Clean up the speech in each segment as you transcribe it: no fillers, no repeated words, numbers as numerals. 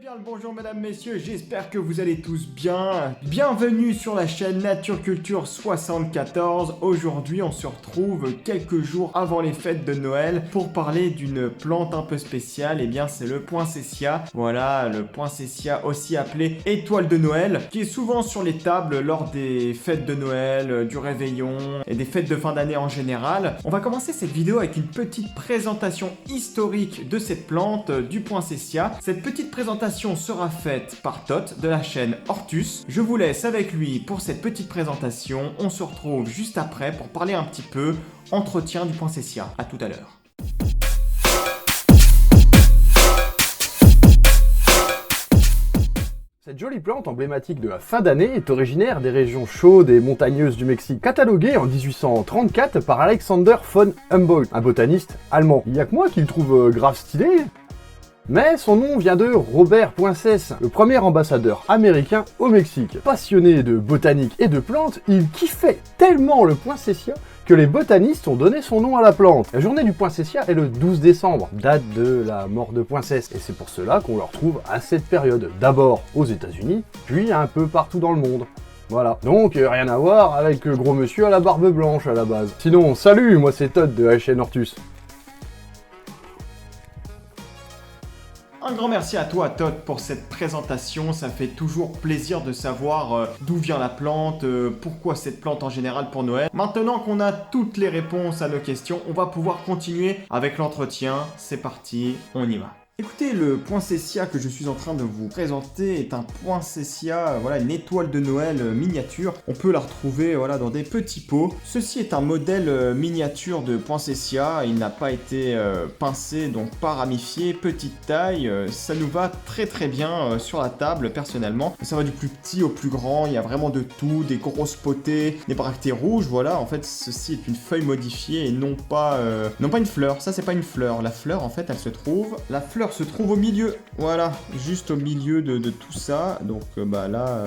Bien le bonjour mesdames, messieurs, j'espère que vous allez tous bien. Bienvenue sur la chaîne Nature Culture 74. Aujourd'hui, on se retrouve quelques jours avant les fêtes de Noël pour parler d'une plante un peu spéciale. Et bien, c'est le poinsettia. Voilà, le poinsettia aussi appelé étoile de Noël, qui est souvent sur les tables lors des fêtes de Noël, du réveillon et des fêtes de fin d'année en général. On va commencer cette vidéo avec une petite présentation historique de cette plante, du poinsettia. Cette petite présentation sera faite par Tot de la chaîne Hortus. Je vous laisse avec lui pour cette petite présentation. On se retrouve juste après pour parler un petit peu entretien du poinsettia. À tout à l'heure. Cette jolie plante emblématique de la fin d'année est originaire des régions chaudes et montagneuses du Mexique, cataloguée en 1834 par Alexander von Humboldt, un botaniste allemand. Il n'y a que moi qui le trouve grave stylé. Mais son nom vient de Robert Poinsès, le premier ambassadeur américain au Mexique. Passionné de botanique et de plantes, il kiffait tellement le poinsettia que les botanistes ont donné son nom à la plante. La journée du poinsettia est le 12 décembre, date de la mort de Poinsès, et c'est pour cela qu'on le retrouve à cette période, d'abord aux États-Unis, puis un peu partout dans le monde. Voilà, donc rien à voir avec le gros monsieur à la barbe blanche à la base. Sinon, salut, moi c'est Todd de la chaîne Hortus. Un grand merci à toi Todd pour cette présentation, ça fait toujours plaisir de savoir d'où vient la plante, pourquoi cette plante en général pour Noël. Maintenant qu'on a toutes les réponses à nos questions, on va pouvoir continuer avec l'entretien. C'est parti, on y va. Écoutez, le poinsettia que je suis en train de vous présenter est un poinsettia, voilà, une étoile de Noël miniature. On peut la retrouver voilà, dans des petits pots. Ceci est un modèle miniature de poinsettia. Il n'a pas été pincé, donc pas ramifié, petite taille. Ça nous va très très bien sur la table, personnellement. Ça va du plus petit au plus grand. Il y a vraiment de tout, des grosses potées, des bractées rouges. Voilà, en fait, ceci est une feuille modifiée et non pas une fleur. Ça, c'est pas une fleur. La fleur, en fait, elle se trouve... La fleur se trouve au milieu, voilà, juste au milieu de tout ça. Donc là,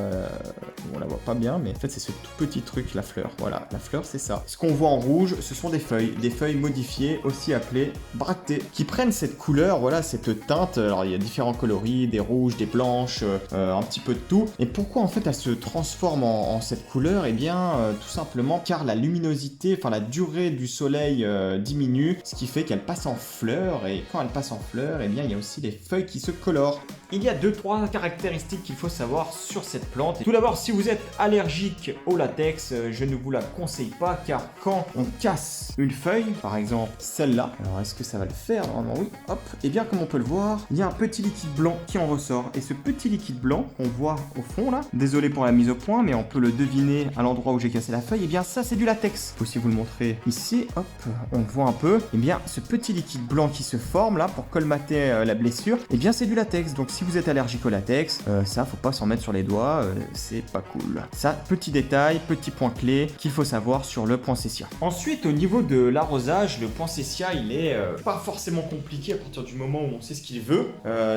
on la voit pas bien, mais en fait c'est ce tout petit truc, la fleur. Voilà, la fleur c'est ça. Ce qu'on voit en rouge, ce sont des feuilles modifiées, aussi appelées bractées, qui prennent cette couleur, voilà, cette teinte. Alors il y a différents coloris, des rouges, des blanches, un petit peu de tout. Et pourquoi en fait elle se transforme en cette couleur? Eh bien, tout simplement car la luminosité, enfin la durée du soleil diminue, ce qui fait qu'elle passe en fleur. Et quand elle passe en fleur, eh bien il y a aussi les feuilles qui se colorent. Il y a 2-3 caractéristiques qu'il faut savoir sur cette plante. Tout d'abord, si vous êtes allergique au latex, je ne vous la conseille pas car quand on casse une feuille, par exemple celle-là, alors est-ce que ça va le faire? Normalement oui, hop, et bien comme on peut le voir, il y a un petit liquide blanc qui en ressort. Et ce petit liquide blanc qu'on voit au fond là, désolé pour la mise au point, mais on peut le deviner à l'endroit où j'ai cassé la feuille, et bien ça c'est du latex. Faut aussi vous le montrer ici, hop, on voit un peu, et bien ce petit liquide blanc qui se forme là pour colmater la blessure, et bien c'est du latex. Donc si vous êtes allergique au latex, ça faut pas s'en mettre sur les doigts, c'est pas cool. Ça, petit détail, petit point clé qu'il faut savoir sur le poinsettia. Ensuite, au niveau de l'arrosage, le poinsettia il est pas forcément compliqué à partir du moment où on sait ce qu'il veut.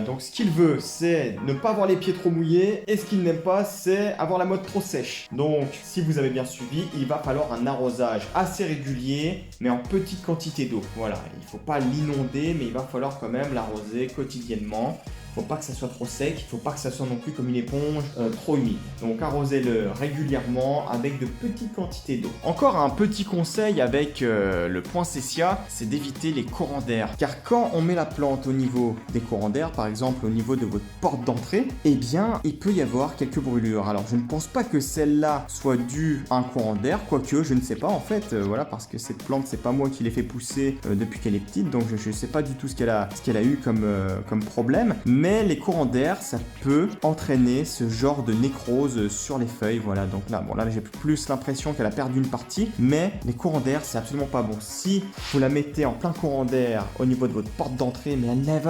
Donc ce qu'il veut, c'est ne pas avoir les pieds trop mouillés, et ce qu'il n'aime pas, c'est avoir la mode trop sèche. Donc si vous avez bien suivi, il va falloir un arrosage assez régulier, mais en petite quantité d'eau. Voilà, il faut pas l'inonder, mais il va falloir quand même l'arroser quotidiennement. Faut pas que ça soit trop sec, il faut pas que ça soit non plus comme une éponge trop humide. Donc arrosez-le régulièrement avec de petites quantités d'eau. Encore un petit conseil avec le poinsettia, c'est d'éviter les courants d'air. Car quand on met la plante au niveau des courants d'air, par exemple au niveau de votre porte d'entrée, eh bien il peut y avoir quelques brûlures. Alors je ne pense pas que celle-là soit due à un courant d'air, quoique je ne sais pas en fait, voilà, parce que cette plante c'est pas moi qui l'ai fait pousser depuis qu'elle est petite, donc je ne sais pas du tout ce qu'elle a eu comme problème. Mais les courants d'air, ça peut entraîner ce genre de nécrose sur les feuilles. Voilà, donc là, bon, là j'ai plus l'impression qu'elle a perdu une partie, mais les courants d'air, c'est absolument pas bon. Si vous la mettez en plein courant d'air au niveau de votre porte d'entrée, mais elle ne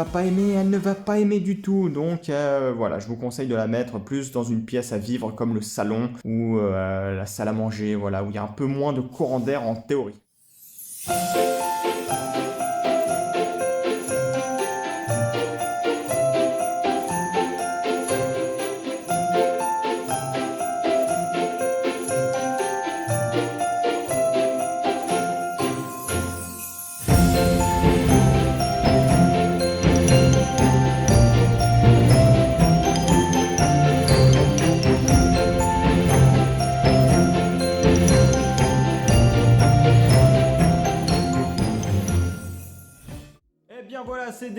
va pas aimer du tout. Donc voilà, je vous conseille de la mettre plus dans une pièce à vivre comme le salon ou la salle à manger, voilà, où il y a un peu moins de courant d'air en théorie.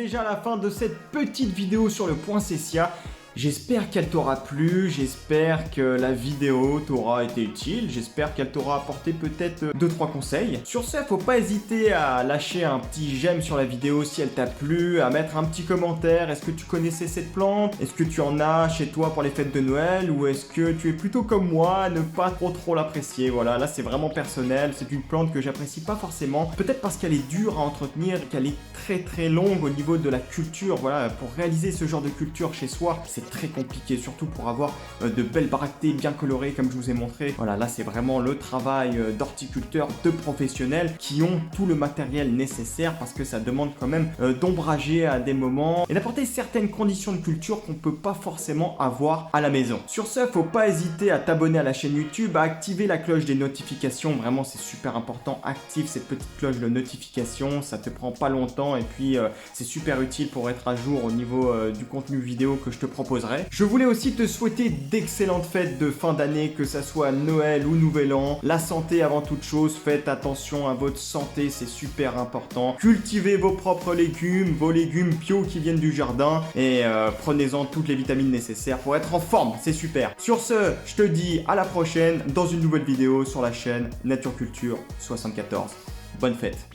déjà la fin de cette petite vidéo sur le Poinsettia. J'espère qu'elle t'aura plu, j'espère que la vidéo t'aura été utile, j'espère qu'elle t'aura apporté peut-être 2-3 conseils. Sur ce, faut pas hésiter à lâcher un petit j'aime sur la vidéo si elle t'a plu, à mettre un petit commentaire. Est-ce que tu connaissais cette plante? Est-ce que tu en as chez toi pour les fêtes de Noël? Ou est-ce que tu es plutôt comme moi, à ne pas trop l'apprécier? Voilà, là c'est vraiment personnel, c'est une plante que j'apprécie pas forcément. Peut-être parce qu'elle est dure à entretenir, qu'elle est très longue au niveau de la culture. Voilà, pour réaliser ce genre de culture chez soi, c'est très compliqué, surtout pour avoir de belles bractées bien colorées comme je vous ai montré. Voilà, là c'est vraiment le travail d'horticulteurs, de professionnels qui ont tout le matériel nécessaire parce que ça demande quand même d'ombrager à des moments et d'apporter certaines conditions de culture qu'on peut pas forcément avoir à la maison. Sur ce, faut pas hésiter à t'abonner à la chaîne YouTube, à activer la cloche des notifications. Vraiment, c'est super important. Active cette petite cloche de notification, ça te prend pas longtemps et puis c'est super utile pour être à jour au niveau du contenu vidéo que je te proposerai. Je voulais aussi te souhaiter d'excellentes fêtes de fin d'année, que ça soit Noël ou Nouvel An. La santé avant toute chose, faites attention à votre santé, c'est super important. Cultivez vos propres légumes, vos légumes bio qui viennent du jardin et prenez-en toutes les vitamines nécessaires pour être en forme, c'est super. Sur ce, je te dis à la prochaine dans une nouvelle vidéo sur la chaîne Nature Culture 74. Bonne fête.